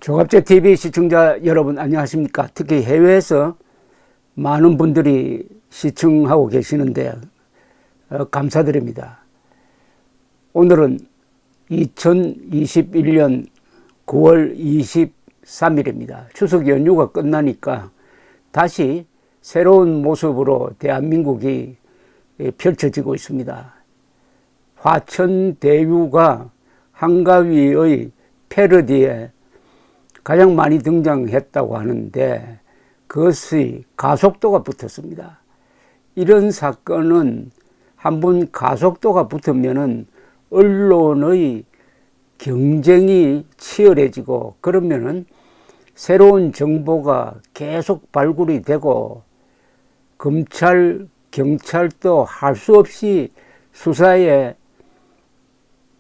조갑제 TV 시청자 여러분 안녕하십니까? 특히 해외에서 많은 분들이 시청하고 계시는데 감사드립니다. 오늘은 2021년 9월 23일입니다. 추석 연휴가 끝나니까 다시 새로운 모습으로 대한민국이 펼쳐지고 있습니다. 화천대유가 한가위의 패러디에 가장 많이 등장했다고 하는데 그것이 가속도가 붙었습니다. 이런 사건은 한번 가속도가 붙으면은 언론의 경쟁이 치열해지고 그러면은 새로운 정보가 계속 발굴이 되고 검찰, 경찰도 할 수 없이 수사에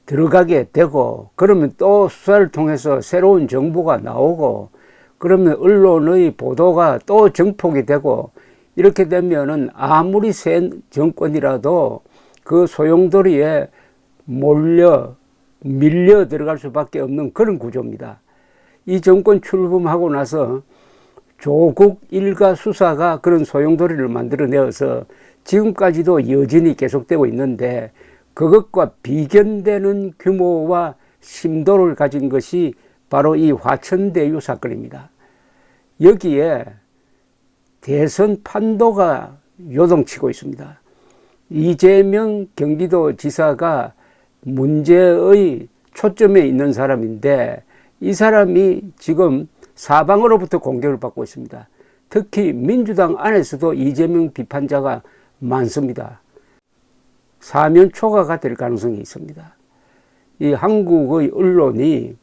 들어가게 되고 그러면 또 수사를 통해서 새로운 정보가 나오고 그러면 언론의 보도가 또 정폭이 되고 이렇게 되면은 아무리 센 정권이라도 그 소용돌이에 밀려 들어갈 수밖에 없는 그런 구조입니다. 이 정권 출범하고 나서 조국 일가 수사가 그런 소용돌이를 만들어내어서 지금까지도 여전히 계속되고 있는데 그것과 비견되는 규모와 심도를 가진 것이 바로 이 화천대유 사건입니다. 여기에 대선 판도가 요동치고 있습니다. 이재명 경기도지사가 문제의 초점에 있는 사람인데 이 사람이 지금 사방으로부터 공격을 받고 있습니다. 특히 민주당 안에서도 이재명 비판자가 많습니다. 사면 초과가 될 가능성이 있습니다. 이 한국의 언론이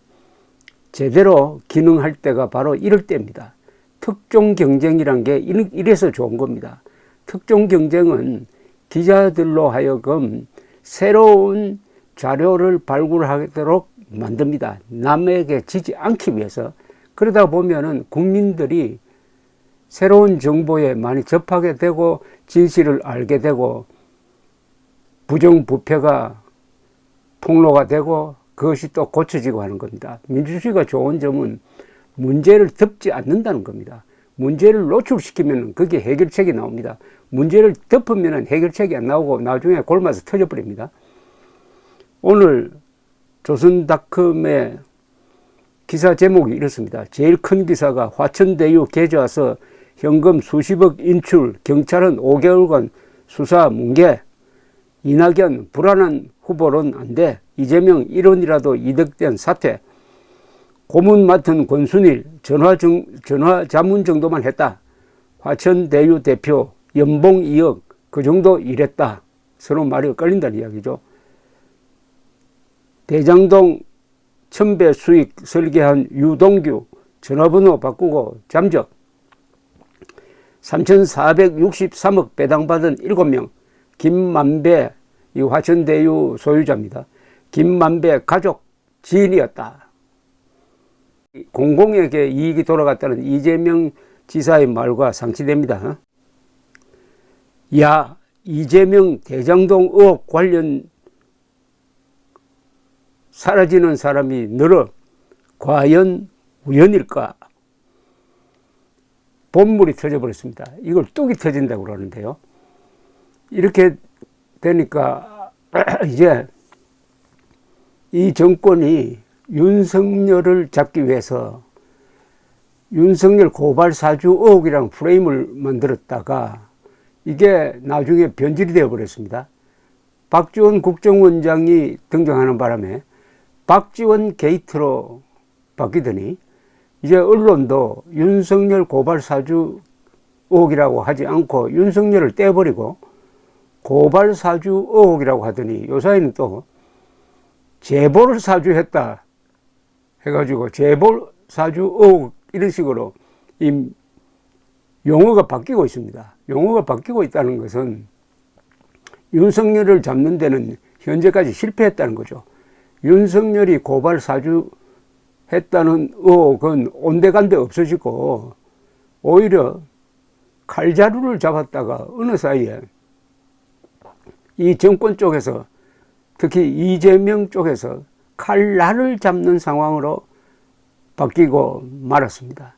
제대로 기능할 때가 바로 이럴 때입니다. 특종 경쟁이란 게 이래서 좋은 겁니다. 특종 경쟁은 기자들로 하여금 새로운 자료를 발굴하도록 만듭니다. 남에게 지지 않기 위해서. 그러다 보면은 국민들이 새로운 정보에 많이 접하게 되고 진실을 알게 되고 부정부패가 폭로가 되고 그것이 또 고쳐지고 하는 겁니다. 민주주의가 좋은 점은 문제를 덮지 않는다는 겁니다. 문제를 노출시키면 그게 해결책이 나옵니다. 문제를 덮으면 해결책이 안 나오고 나중에 골마서 터져버립니다. 오늘 조선닷컴의 기사 제목이 이렇습니다. 제일 큰 기사가 화천대유 계좌서 현금 수십억 인출, 경찰은 5개월간 수사 뭉개, 이낙연 불안한 후보로는 안 돼, 이재명 1원이라도 이득된 사퇴, 고문 맡은 권순일 전화 자문 정도만 했다. 화천대유 대표 연봉 2억 그 정도 일했다. 서로 말이 엇갈린다는 이야기죠. 대장동 천배 수익 설계한 유동규 전화번호 바꾸고 잠적, 3,463억 배당받은 7명, 김만배, 이 화천대유 소유자입니다. 김만배 가족 지인이었다. 공공에게 이익이 돌아갔다는 이재명 지사의 말과 상치됩니다. 야, 이재명 대장동 의혹 관련 사라지는 사람이 늘어 과연 우연일까? 본물이 터져버렸습니다. 이걸 뚝이 터진다고 그러는데요. 이렇게 되니까 이제 이 정권이 윤석열을 잡기 위해서 윤석열 고발 사주 의혹이라는 프레임을 만들었다가 이게 나중에 변질이 되어버렸습니다. 박지원 국정원장이 등장하는 바람에 박지원 게이트로 바뀌더니 이제 언론도 윤석열 고발 사주 의혹이라고 하지 않고 윤석열을 떼버리고 고발 사주 의혹이라고 하더니 요사이는 또 제보를 사주했다 해가지고 제보 사주 의혹 이런 식으로 이 용어가 바뀌고 있습니다. 용어가 바뀌고 있다는 것은 윤석열을 잡는 데는 현재까지 실패했다는 거죠. 윤석열이 고발 사주했다는 의혹은 온데간데 없어지고 오히려 칼자루를 잡았다가 어느 사이에 이 정권 쪽에서 특히 이재명 쪽에서 칼날을 잡는 상황으로 바뀌고 말았습니다.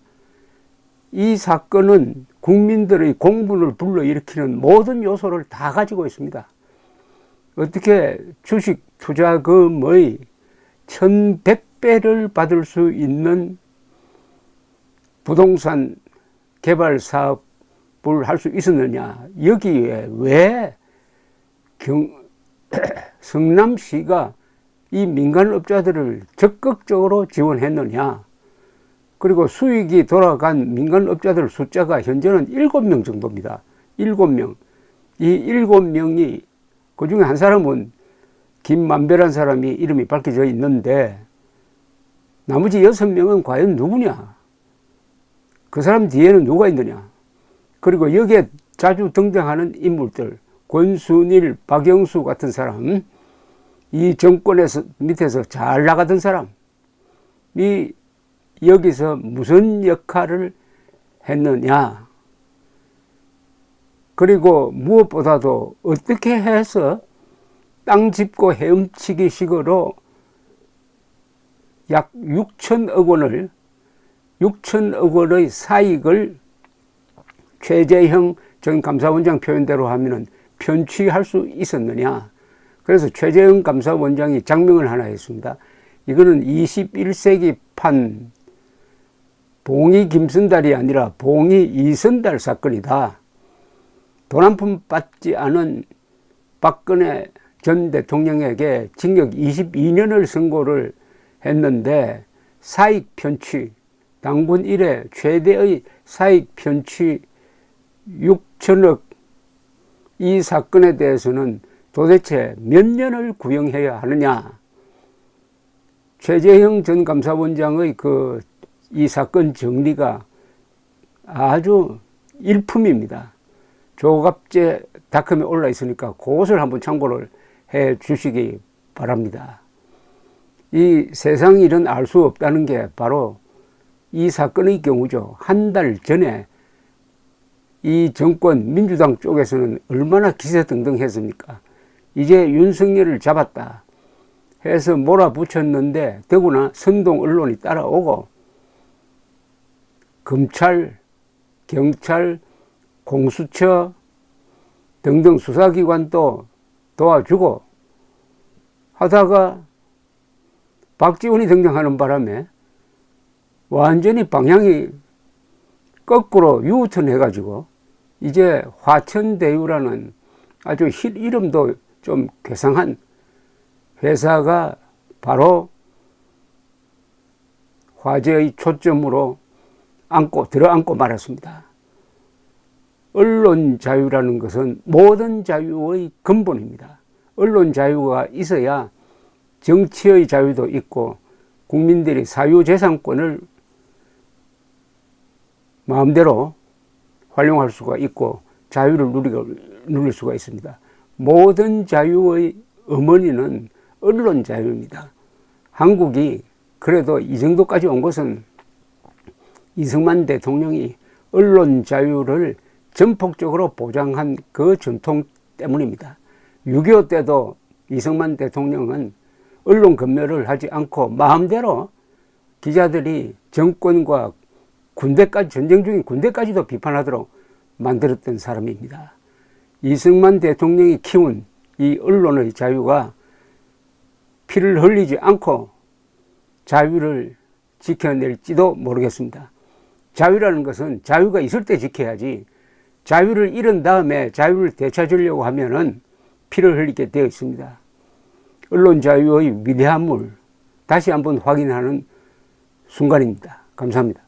이 사건은 국민들의 공분을 불러일으키는 모든 요소를 다 가지고 있습니다. 어떻게 주식 투자금의 1100배를 받을 수 있는 부동산 개발 사업을 할 수 있었느냐. 여기에 왜 성남시가 이 민간업자들을 적극적으로 지원했느냐. 그리고 수익이 돌아간 민간업자들 숫자가 현재는 7명 정도입니다. 7명. 이 7명이 그 중에 한 사람은 김만배라는 사람이 이름이 밝혀져 있는데 나머지 6명은 과연 누구냐? 그 사람 뒤에는 누가 있느냐? 그리고 여기에 자주 등장하는 인물들, 권순일, 박영수 같은 사람, 이 정권에서 밑에서 잘 나가던 사람이 여기서 무슨 역할을 했느냐? 그리고 무엇보다도 어떻게 해서 땅 짚고 헤엄치기 식으로 약 6천억 원의 사익을 최재형 전 감사원장 표현대로 하면은 편취할 수 있었느냐. 그래서 최재형 감사원장이 장명을 하나 했습니다. 이거는 21세기판 봉이 김선달이 아니라 봉이 이선달 사건이다. 돈 한 푼 받지 않은 박근혜 전 대통령에게 징역 22년을 선고를 했는데 사익 편취, 당군 이래 최대의 사익 편취 6천억, 이 사건에 대해서는 도대체 몇 년을 구형해야 하느냐. 최재형 전 감사원장의 이 사건 정리가 아주 일품입니다. 조갑제 닷컴에 올라 있으니까 그것을 한번 참고를 해 주시기 바랍니다. 이 세상 일은 알 수 없다는 게 바로 이 사건의 경우죠. 한 달 전에 이 정권 민주당 쪽에서는 얼마나 기세등등했습니까? 이제 윤석열을 잡았다 해서 몰아붙였는데 더구나 선동 언론이 따라오고 검찰, 경찰, 공수처 등등 수사기관도 도와주고 하다가 박지원이 등장하는 바람에 완전히 방향이 거꾸로 유턴 해가지고 이제 화천대유라는 아주 이름도 좀 괴상한 회사가 바로 화제의 초점으로 들어앉고 말았습니다. 언론 자유라는 것은 모든 자유의 근본입니다. 언론 자유가 있어야 정치의 자유도 있고 국민들이 사유재산권을 마음대로 활용할 수가 있고 자유를 누릴 수가 있습니다. 모든 자유의 어머니는 언론 자유입니다. 한국이 그래도 이 정도까지 온 것은 이승만 대통령이 언론 자유를 전폭적으로 보장한 그 전통 때문입니다. 6.25 때도 이승만 대통령은 언론 검열을 하지 않고 마음대로 기자들이 정권과 군대까지, 전쟁 중인 군대까지도 비판하도록 만들었던 사람입니다. 이승만 대통령이 키운 이 언론의 자유가 피를 흘리지 않고 자유를 지켜낼지도 모르겠습니다. 자유라는 것은 자유가 있을 때 지켜야지, 자유를 잃은 다음에 자유를 되찾으려고 하면은 피를 흘리게 되어 있습니다. 언론 자유의 위대함을 다시 한번 확인하는 순간입니다. 감사합니다.